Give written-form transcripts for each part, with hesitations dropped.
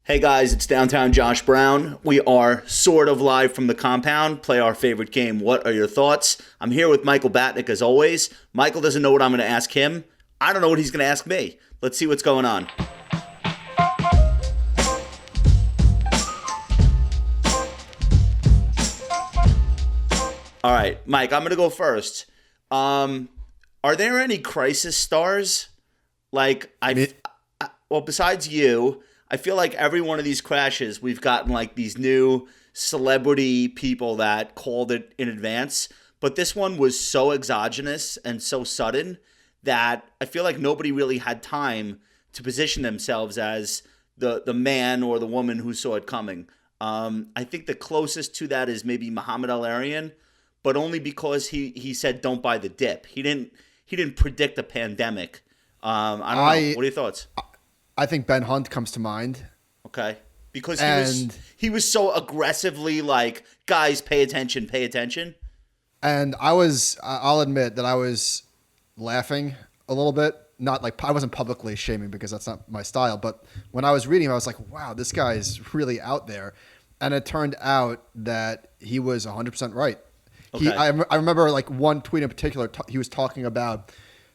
Hey guys, it's downtown Josh Brown. We are sort of live from the compound. Play our favorite game. What are your thoughts? I'm here with Michael Batnick as always. Michael doesn't know what I'm going to ask him. I don't know what he's going to ask me. Let's see what's going on. All right, Mike, I'm going to go first. Are there any crisis stars? Besides you, I feel like every one of these crashes, we've gotten like these new celebrity people that called it in advance. But this one was so exogenous and so sudden that I feel like nobody really had time to position themselves as the man or the woman who saw it coming. I think the closest to that is maybe Muhammad Al-Arian, but only because he said don't buy the dip. He didn't predict a pandemic. I don't know. What are your thoughts? I think Ben Hunt comes to mind. Okay. Because he was so aggressively like, guys, pay attention, pay attention. And I'll admit that I was laughing a little bit. Not like, I wasn't publicly shaming because that's not my style. But when I was reading, I was like, wow, this guy is really out there. And it turned out that he was 100% right. Okay. I remember like one tweet in particular, he was talking about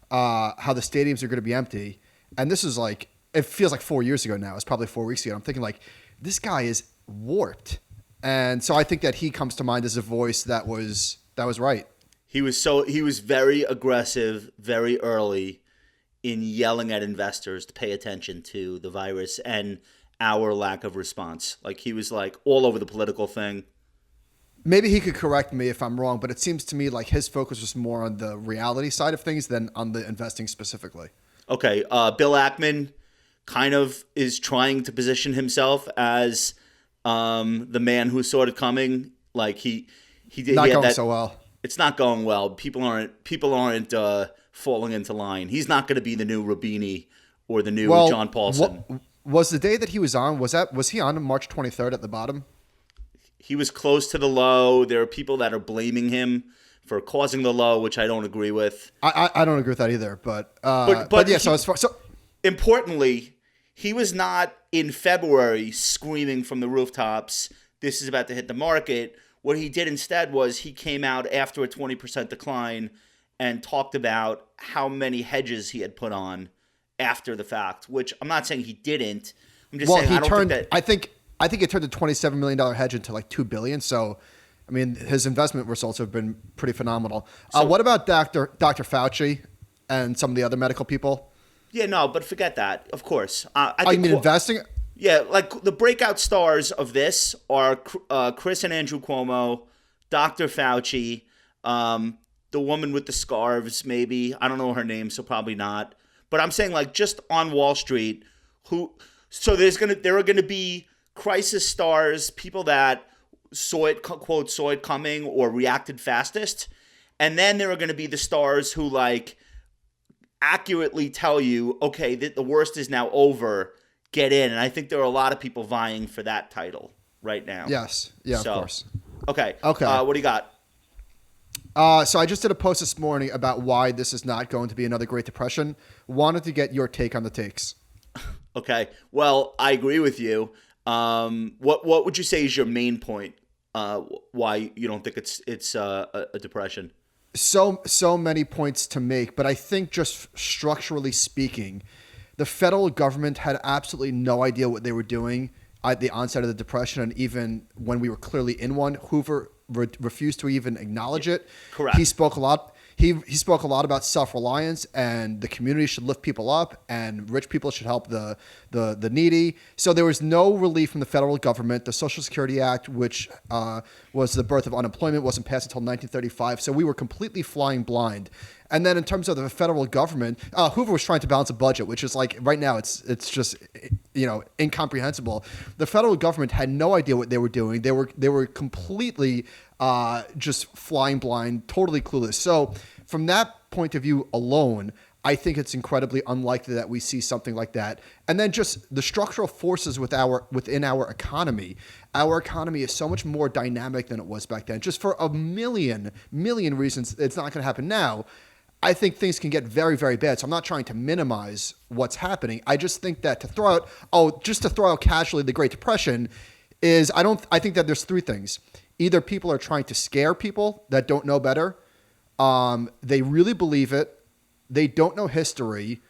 how the stadiums are going to be empty. And this is like, it feels like 4 years ago now. It's probably 4 weeks ago. I'm thinking like, this guy is warped. And so I think that he comes to mind as a voice that was right. He was very aggressive very early in yelling at investors to pay attention to the virus and our lack of response. Like he was like all over the political thing. Maybe he could correct me if I'm wrong, but it seems to me like his focus was more on the reality side of things than on the investing specifically. Okay. Bill Ackman kind of is trying to position himself as the man who saw it coming. Like he did not going so well. It's not going well. People aren't falling into line. He's not going to be the new Rubini or the new John Paulson. Was the day that he was on? Was he on March 23rd at the bottom? He was close to the low. There are people that are blaming him for causing the low, which I don't agree with. I don't agree with that either. But yeah. Importantly, he was not in February screaming from the rooftops, this is about to hit the market. What he did instead was he came out after a 20% decline and talked about how many hedges he had put on after the fact, which I'm not saying he didn't. I'm just saying I think it turned a $27 million hedge into like $2 billion. So, I mean, his investment results have been pretty phenomenal. What about Dr. Fauci and some of the other medical people? Yeah, no, but forget that. Of course, You mean investing? Yeah, like the breakout stars of this are Chris and Andrew Cuomo, Dr. Fauci, the woman with the scarves, maybe. I don't know her name, so probably not. But I'm saying like just on Wall Street, there are gonna be crisis stars, people that saw it, quote, saw it coming or reacted fastest, and then there are gonna be the stars who like accurately tell you, okay, the worst is now over, get in. And I think there are a lot of people vying for that title right now. Yes. Yeah, of course. Okay. What do you got? So I just did a post this morning about why this is not going to be another Great Depression. Wanted to get your take on the takes. Okay. Well, I agree with you. What would you say is your main point why you don't think it's a depression? So many points to make, but I think just structurally speaking, the federal government had absolutely no idea what they were doing at the onset of the Depression, and even when we were clearly in one. Hoover refused to even acknowledge it. Correct. He spoke a lot. He spoke a lot about self-reliance, and the community should lift people up, and rich people should help the needy. So there was no relief from the federal government. The Social Security Act, which was the birth of unemployment, wasn't passed until 1935. So we were completely flying blind. And then in terms of the federal government, Hoover was trying to balance a budget, which is like right now it's just incomprehensible. The federal government had no idea what they were doing. They were completely just flying blind, totally clueless. So from that point of view alone, I think it's incredibly unlikely that we see something like that. And then just the structural forces within our economy. Our economy is so much more dynamic than it was back then. Just for a million reasons, it's not going to happen now. I think things can get very, very bad. So I'm not trying to minimize what's happening. I just think that to throw out casually the Great Depression is I think that there's three things. Either people are trying to scare people that don't know better, they really believe it, they don't know history,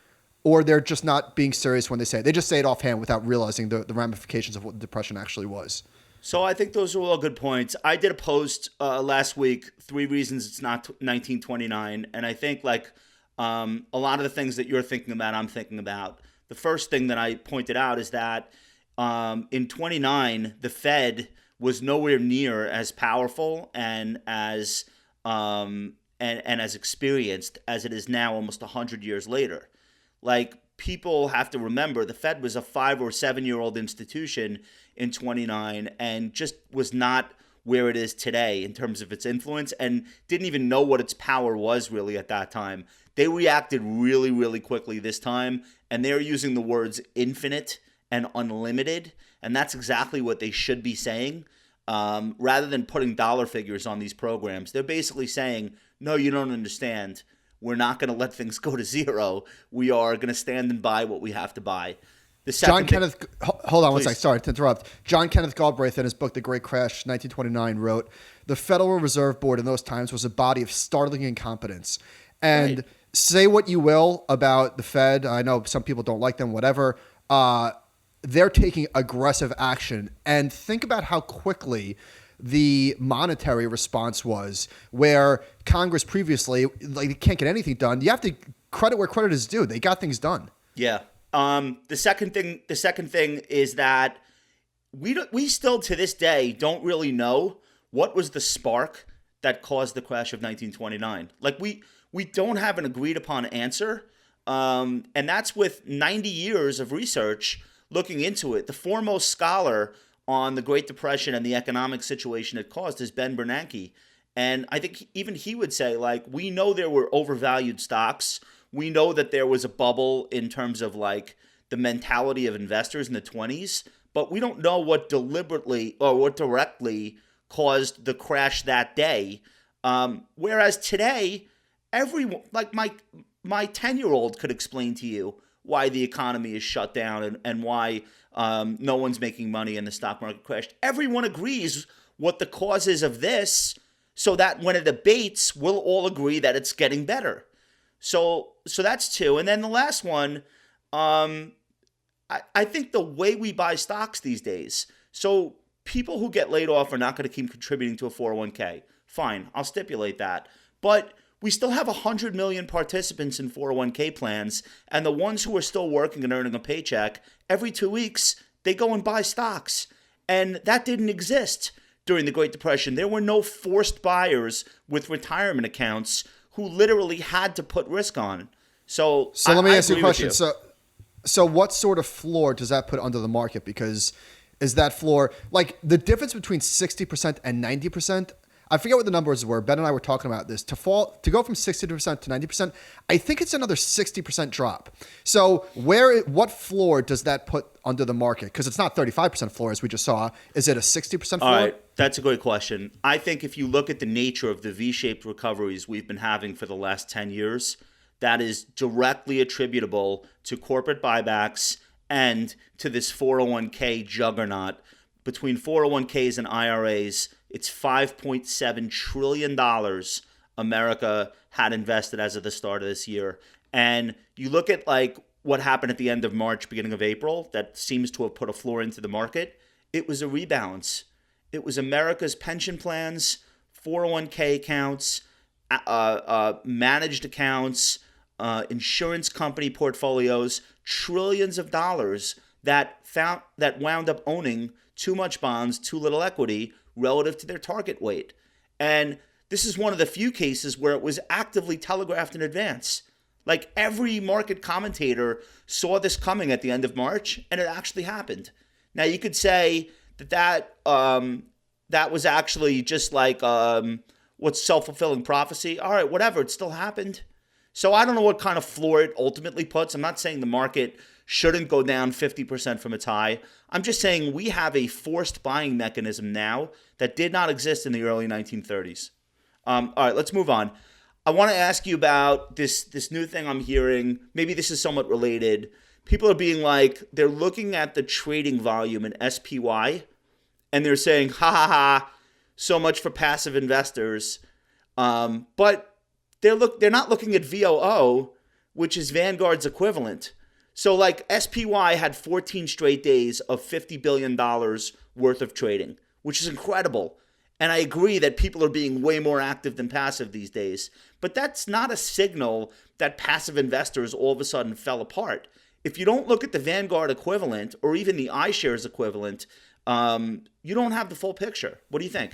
or they're just not being serious when they say it. They just say it offhand without realizing the ramifications of what the Depression actually was. So I think those are all good points. I did a post last week, 3 reasons it's not 1929, and I think a lot of the things that you're thinking about, I'm thinking about. The first thing that I pointed out is that in 29, the Fed was nowhere near as powerful and as and as experienced as it is now, almost 100 years later. Like, people have to remember, the Fed was a 5 or 7-year-old institution in 29 and just was not where it is today in terms of its influence, and didn't even know what its power was really at that time. They reacted really, really quickly this time, and they're using the words infinite and unlimited, and that's exactly what they should be saying. Rather than putting dollar figures on these programs, they're basically saying, no, you don't understand. We're not going to let things go to zero. We are going to stand and buy what we have to buy. Hold on one second. Sorry to interrupt. John Kenneth Galbraith, in his book The Great Crash, 1929, wrote, "The Federal Reserve Board in those times was a body of startling incompetence." And Right. Say what you will about the Fed. I know some people don't like them, whatever. They're taking aggressive action. And think about how quickly the monetary response was, where Congress previously, they can't get anything done. You have to credit where credit is due. They got things done. Yeah. The second thing is that we still to this day don't really know what was the spark that caused the crash of 1929. Like, we don't have an agreed upon answer, and that's with 90 years of research looking into it. The foremost scholar on the Great Depression and the economic situation it caused is Ben Bernanke. And I think even he would say, like, we know there were overvalued stocks. We know that there was a bubble in terms of like the mentality of investors in the 20s, but we don't know what deliberately or what directly caused the crash that day. Whereas today, everyone, like my 10-year-old could explain to you why the economy is shut down and why no one's making money and the stock market crashed. Everyone agrees what the cause is of this, so that when it abates, we'll all agree that it's getting better. So that's two. And then the last one, I think the way we buy stocks these days, so people who get laid off are not going to keep contributing to a 401k. Fine, I'll stipulate that. But we still have 100 million participants in 401k plans, and the ones who are still working and earning a paycheck, every 2 weeks, they go and buy stocks. And that didn't exist during the Great Depression. There were no forced buyers with retirement accounts who literally had to put risk on. So let me ask you a agree with question. So what sort of floor does that put under the market? Because is that floor, like the difference between 60% and 90%? I forget what the numbers were. Ben and I were talking about this. To go from 60% to 90%, I think it's another 60% drop. So what floor does that put under the market? Because it's not 35% floor, as we just saw. Is it a 60% floor? All right, that's a great question. I think if you look at the nature of the V-shaped recoveries we've been having for the last 10 years, that is directly attributable to corporate buybacks and to this 401k juggernaut. Between 401ks and IRAs, it's $5.7 trillion America had invested as of the start of this year. And you look at like what happened at the end of March, beginning of April, that seems to have put a floor into the market. It was a rebalance. It was America's pension plans, 401k accounts, managed accounts, insurance company portfolios, trillions of dollars that wound up owning too much bonds, too little equity relative to their target weight. And this is one of the few cases where it was actively telegraphed in advance. Like, every market commentator saw this coming at the end of March, and it actually happened. Now, you could say that was actually just like what's self-fulfilling prophecy. All right, whatever, it still happened. So I don't know what kind of floor it ultimately puts. I'm not saying the market shouldn't go down 50% from its high. I'm just saying we have a forced buying mechanism now that did not exist in the early 1930s. All right, let's move on. I want to ask you about this new thing I'm hearing. Maybe this is somewhat related. People are being like, they're looking at the trading volume in SPY and they're saying, ha ha ha, so much for passive investors. But they're not looking at VOO, which is Vanguard's equivalent. So like SPY had 14 straight days of $50 billion worth of trading, which is incredible. And I agree that people are being way more active than passive these days. But that's not a signal that passive investors all of a sudden fell apart. If you don't look at the Vanguard equivalent or even the iShares equivalent, you don't have the full picture. What do you think?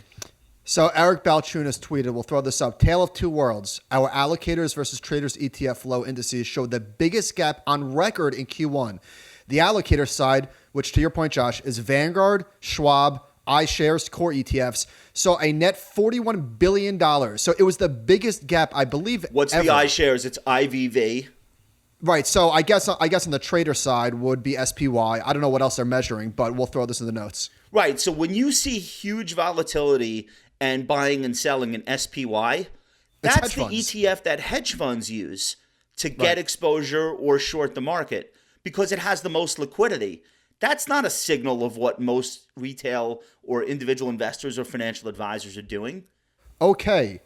So Eric Balchunas tweeted, we'll throw this up, Tale of Two Worlds. Our allocators versus traders ETF flow indices showed the biggest gap on record in Q1. The allocator side, which to your point, Josh, is Vanguard, Schwab, iShares core ETFs, saw a net $41 billion. So it was the biggest gap, I believe, What's ever. the iShares? It's IVV. Right. So I guess on the trader side would be SPY. I don't know what else they're measuring, but we'll throw this in the notes. Right. So when you see huge volatility and buying and selling in SPY, that's the ETF that hedge funds use to get exposure or short the market because it has the most liquidity. That's not a signal of what most retail or individual investors or financial advisors are doing. Okay.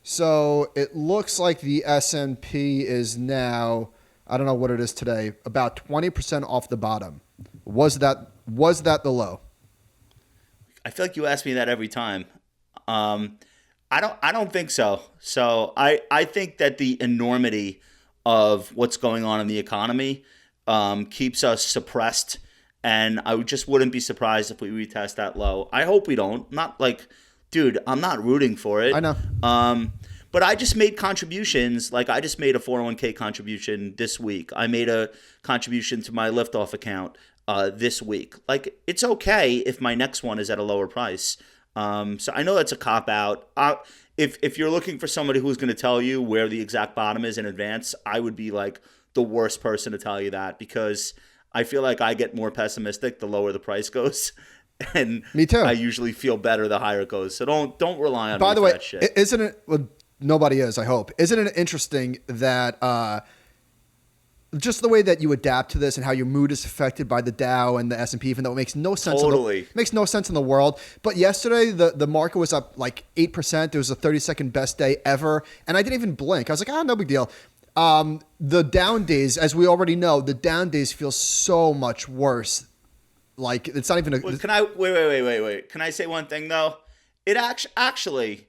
So it looks like the S&P is now, I don't know what it is today, about 20% off the bottom. Was that the low? I feel like you ask me that every time. I don't think so. So I think that the enormity of what's going on in the economy keeps us suppressed. And I just wouldn't be surprised if we retest that low. I hope we don't. Not like, dude, I'm not rooting for it. I know. But I just made contributions. Like I just made a 401k contribution this week. I made a contribution to my Liftoff account this week. Like it's okay if my next one is at a lower price. So I know that's a cop out. If you're looking for somebody who's going to tell you where the exact bottom is in advance, I would be like the worst person to tell you that because I feel like I get more pessimistic the lower the price goes, and me too. I usually feel better the higher it goes. So don't rely on. By me the for way, that shit. Isn't it? Well, nobody is. I hope. Isn't it interesting that just the way that you adapt to this and how your mood is affected by the Dow and the S&P, even though it makes no sense. Totally makes no sense in the world. But yesterday, the market was up like 8%. It was the 32nd best day ever, and I didn't even blink. I was like, no big deal. The down days, as we already know, the down days feel so much worse. Like it's not even a. Well, can I wait? Can I say one thing though? It actually,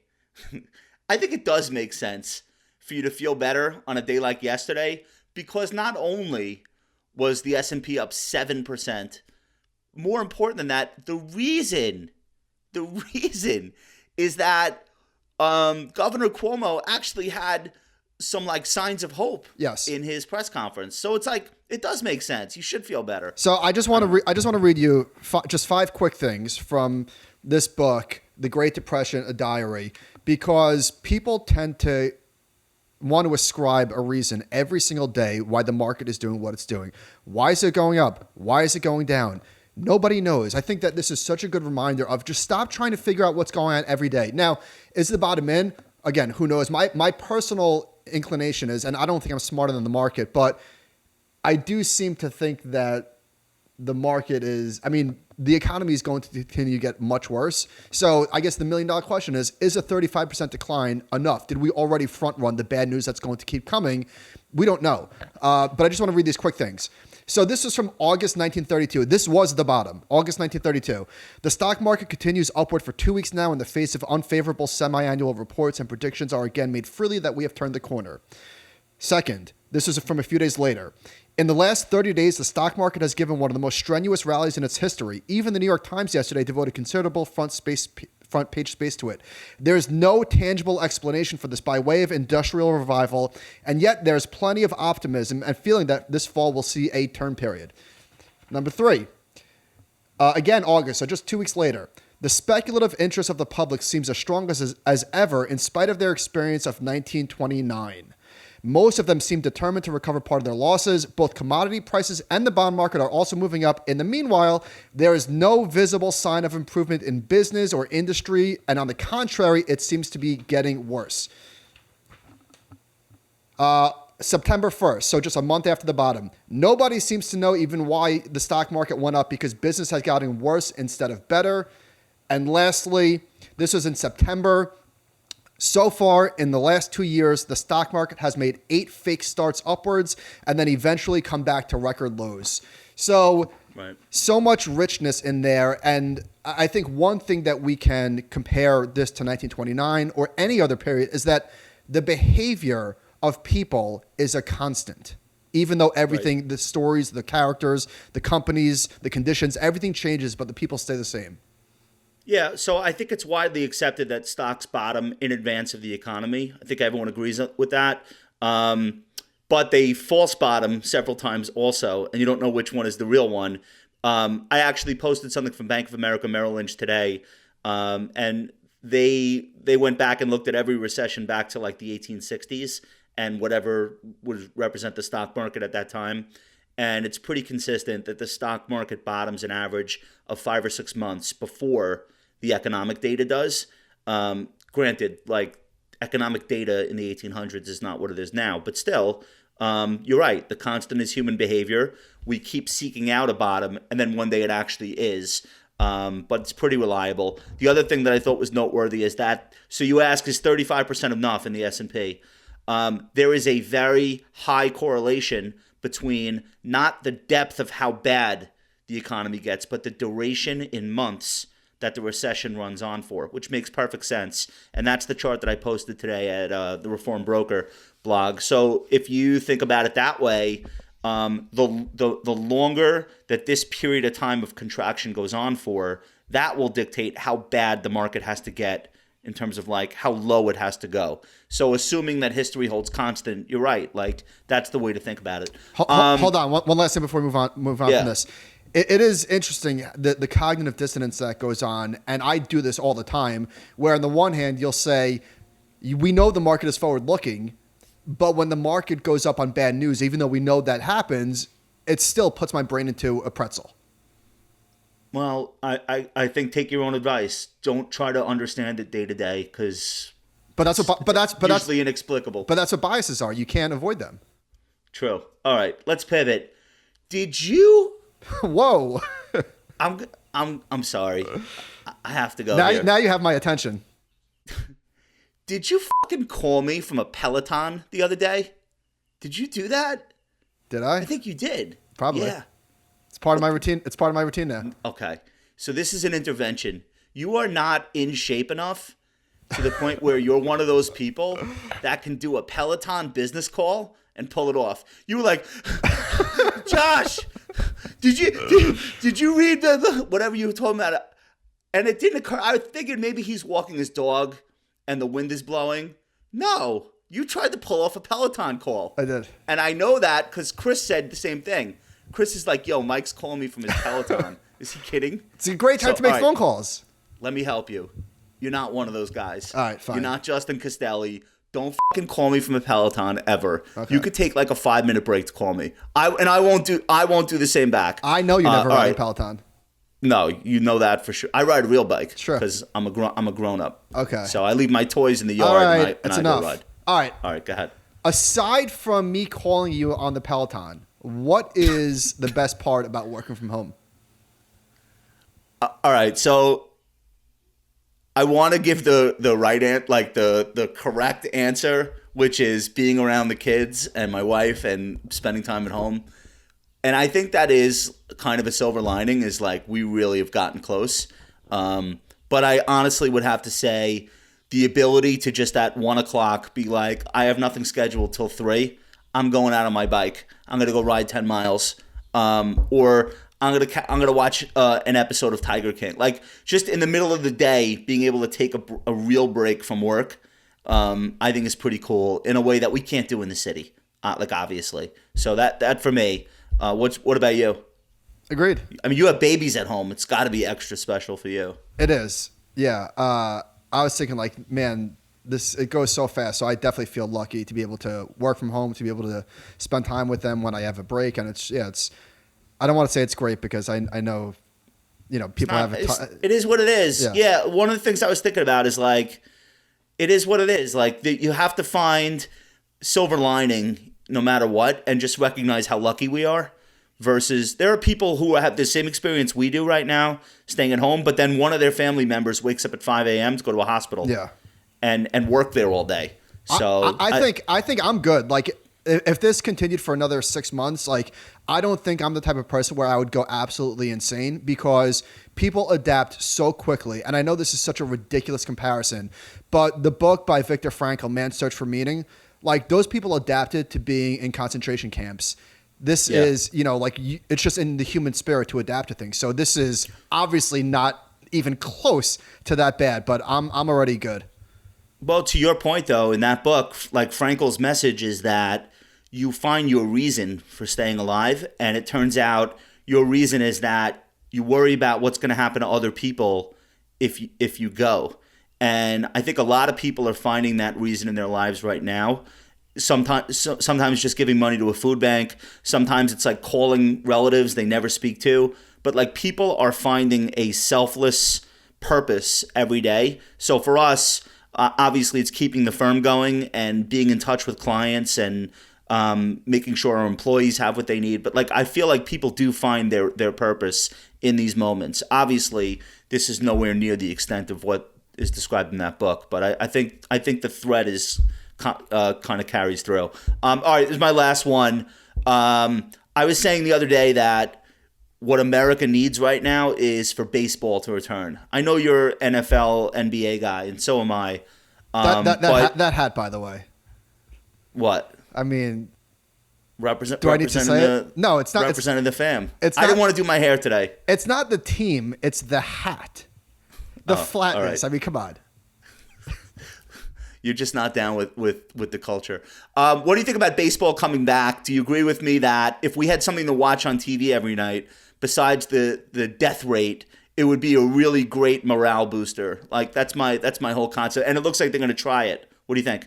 I think it does make sense for you to feel better on a day like yesterday because not only was the S&P up 7%, more important than that, the reason is that Governor Cuomo actually had some like signs of hope in his press conference. So it's like it does make sense. You should feel better. So I just want to read you just 5 quick things from this book, The Great Depression: A Diary, because people tend to want to ascribe a reason every single day why the market is doing what it's doing. Why is it going up? Why is it going down? Nobody knows. I think that this is such a good reminder of just stop trying to figure out what's going on every day. Now, is the bottom in? Again, who knows? My personal inclination is, and I don't think I'm smarter than the market, but I do seem to think that the market is, the economy is going to continue to get much worse. So I guess the $1 million question is a 35% decline enough? Did we already front run the bad news that's going to keep coming? We don't know. But I just want to read these quick things. So this is from August 1932. This was the bottom, August 1932. The stock market continues upward for 2 weeks now in the face of unfavorable semi-annual reports, and predictions are again made freely that we have turned the corner. Second, this is from a few days later. In the last 30 days, the stock market has given one of the most strenuous rallies in its history. Even the New York Times yesterday devoted considerable front page space to it. There's no tangible explanation for this by way of industrial revival, and yet there's plenty of optimism and feeling that this fall will see a turn period. Number 3, again, August, so just 2 weeks later. The speculative interest of the public seems as strong as ever in spite of their experience of 1929. Most of them seem determined to recover part of their losses. Both commodity prices and the bond market are also moving up. In the meanwhile, there is no visible sign of improvement in business or industry, and on the contrary, it seems to be getting worse. September 1st, so just a month after the bottom. Nobody seems to know even why the stock market went up, because business has gotten worse instead of better. And lastly, this was in September. So far, in the last 2 years, the stock market has made 8 fake starts upwards and then eventually come back to record lows. So, Right. So much richness in there. And I think one thing that we can compare this to 1929 or any other period is that the behavior of people is a constant. Even though everything, right, the stories, the characters, the companies, the conditions, everything changes, but the people stay the same. Yeah, so I think it's widely accepted that stocks bottom in advance of the economy. I think everyone agrees with that. But they false bottom several times also, and you don't know which one is the real one. I actually posted something from Bank of America Merrill Lynch today, and they went back and looked at every recession back to like the 1860s and whatever would represent the stock market at that time. And it's pretty consistent that the stock market bottoms an average of 5 or 6 months before the economic data does. Granted, like economic data in the 1800s is not what it is now, but still, you're right. The constant is human behavior. We keep seeking out a bottom, and then one day it actually is. But it's pretty reliable. The other thing that I thought was noteworthy is that, so you ask, is 35% enough in the S&P? There is a very high correlation between not the depth of how bad the economy gets, but the duration in months that the recession runs on for, which makes perfect sense. And that's the chart that I posted today at the Reform Broker blog. So if you think about it that way, the longer that this period of time of contraction goes on for, that will dictate how bad the market has to get in terms of like how low it has to go. So assuming that history holds constant, you're right. Like that's the way to think about it. Hold on. One last thing before we move on from this. It is interesting, the cognitive dissonance that goes on, and I do this all the time, where on the one hand, you'll say, we know the market is forward-looking, but when the market goes up on bad news, even though we know that happens, it still puts my brain into a pretzel. Well, I think take your own advice. Don't try to understand it day to day, because that's usually inexplicable. But that's what biases are. You can't avoid them. True. All right, let's pivot. Did you? Whoa. I'm sorry. I have to go. Now you have my attention. Did you fucking call me from a Peloton the other day? Did you do that? Did I? I think you did. Probably. Yeah. It's part of my routine. It's part of my routine now. Okay. So this is an intervention. You are not in shape enough to the point where you're one of those people that can do a Peloton business call and pull it off. You were like, Josh, did you read the whatever you were talking about? And it didn't occur. I figured maybe he's walking his dog and the wind is blowing. No, you tried to pull off a Peloton call. I did. And I know that because Chris said the same thing. Chris is like, yo, Mike's calling me from his Peloton. Is he kidding? It's a great time to make phone calls. Let me help you. You're not one of those guys. All right, fine. You're not Justin Castelli. Don't fucking call me from a Peloton ever. Okay. You could take like a 5-minute break to call me. I won't do the same back. I know you never ride a Peloton. No, you know that for sure. I ride a real bike. Sure. Because I'm a grown up. Okay. So I leave my toys in the yard. All right, and that's I enough. go ride. All right. All right, go ahead. Aside from me calling you on the Peloton, what is the best part about working from home? All right, so I want to give the right the correct answer, which is being around the kids and my wife and spending time at home. And I think that is kind of a silver lining, is like we really have gotten close. But I honestly would have to say the ability to just at 1 o'clock be like, I have nothing scheduled till 3. I'm going out on my bike. I'm gonna go ride 10 miles, or I'm gonna watch an episode of Tiger King. Like just in the middle of the day, being able to take a real break from work, I think is pretty cool in a way that we can't do in the city. Like obviously, so that for me. What about you? Agreed. I mean, you have babies at home. It's got to be extra special for you. It is. Yeah. I was thinking like, man, it goes so fast. So I definitely feel lucky to be able to work from home, to be able to spend time with them when I have a break. And it's I don't want to say it's great because I know, people have it is what it is. Yeah. One of the things I was thinking about is like, it is what it is. Like you have to find silver lining no matter what and just recognize how lucky we are. Versus there are people who have the same experience we do right now, staying at home, but then one of their family members wakes up at 5 a.m. to go to a hospital, and work there all day. So I think I'm good. Like if this continued for another 6 months, like I don't think I'm the type of person where I would go absolutely insane because people adapt so quickly. And I know this is such a ridiculous comparison, but the book by Viktor Frankl, Man's Search for Meaning, like those people adapted to being in concentration camps. This is, it's just in the human spirit to adapt to things. So this is obviously not even close to that bad, but I'm already good. Well, to your point, though, in that book, like Frankel's message is that you find your reason for staying alive, and it turns out your reason is that you worry about what's going to happen to other people if you go. And I think a lot of people are finding that reason in their lives right now. Sometimes just giving money to a food bank. Sometimes it's like calling relatives they never speak to. But like people are finding a selfless purpose every day. So for us, obviously it's keeping the firm going and being in touch with clients and making sure our employees have what they need. But like I feel like people do find their purpose in these moments. Obviously, this is nowhere near the extent of what is described in that book. But I think the thread is kind of carries through. All right, this is my last one. I was saying the other day that what America needs right now is for baseball to return. I know you're NFL, NBA guy, and so am I. That hat, by the way. What? I mean, do I need to say it? No, it's not. Representing the fam. I didn't want to do my hair today. It's not the team. It's the hat. The flatness. Right. I mean, come on. You're just not down with the culture. What do you think about baseball coming back? Do you agree with me that if we had something to watch on TV every night besides the death rate, it would be a really great morale booster? Like that's my whole concept, and it looks like they're going to try it. What do you think?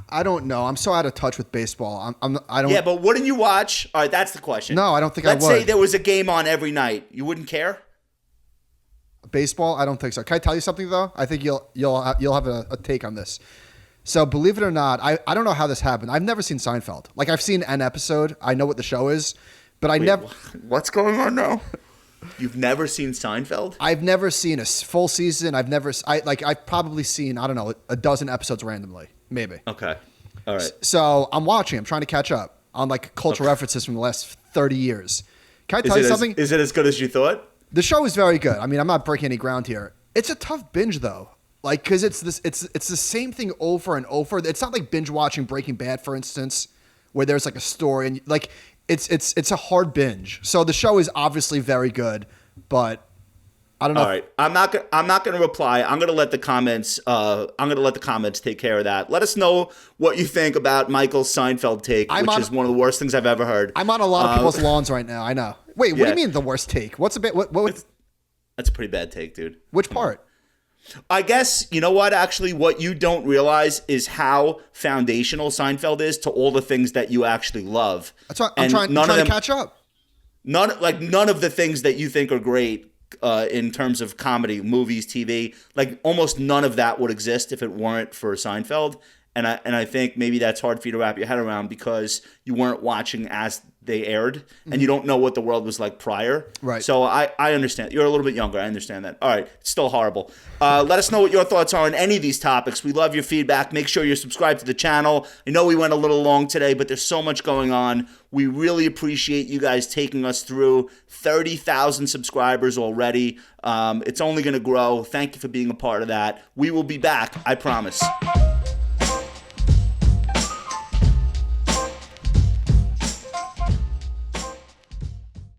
I don't know. I'm so out of touch with baseball. I don't. Yeah, but wouldn't you watch? All right, that's the question. No, I don't think I would. Let's say there was a game on every night. You wouldn't care? Baseball? I don't think so. Can I tell you something though? I think you'll have a take on this. So believe it or not, I don't know how this happened. I've never seen Seinfeld. Like I've seen an episode. I know what the show is, but never. What's going on now? You've never seen Seinfeld? I've never seen a full season. I've probably seen, I don't know, a dozen episodes randomly, maybe. Okay. All right. So I'm watching. I'm trying to catch up on like cultural references from the last 30 years. Can I tell you something? Is it as good as you thought? The show is very good. I mean, I'm not breaking any ground here. It's a tough binge though. Like, because it's the same thing over and over. It's not like binge watching Breaking Bad, for instance, where there's like a story and like it's a hard binge. So the show is obviously very good, but I don't know. All right, I'm not going to reply. I'm going to let the comments. Take care of that. Let us know what you think about Michael's Seinfeld take, which is one of the worst things I've ever heard. I'm on a lot of people's lawns right now. I know. Wait, what do you mean the worst take? What's a bit? What? That's a pretty bad take, dude. Which part? I guess, you know what, actually, what you don't realize is how foundational Seinfeld is to all the things that you actually love. That's why I'm trying to catch up. None of the things that you think are great in terms of comedy, movies, TV, like almost none of that would exist if it weren't for Seinfeld. And I think maybe that's hard for you to wrap your head around because you weren't watching as they aired and you don't know what the world was like prior. Right. So I understand. You're a little bit younger. I understand that. All right. It's still horrible. Let us know what your thoughts are on any of these topics. We love your feedback. Make sure you're subscribed to the channel. I know we went a little long today, but there's so much going on. We really appreciate you guys taking us through 30,000 subscribers already. It's only going to grow. Thank you for being a part of that. We will be back. I promise.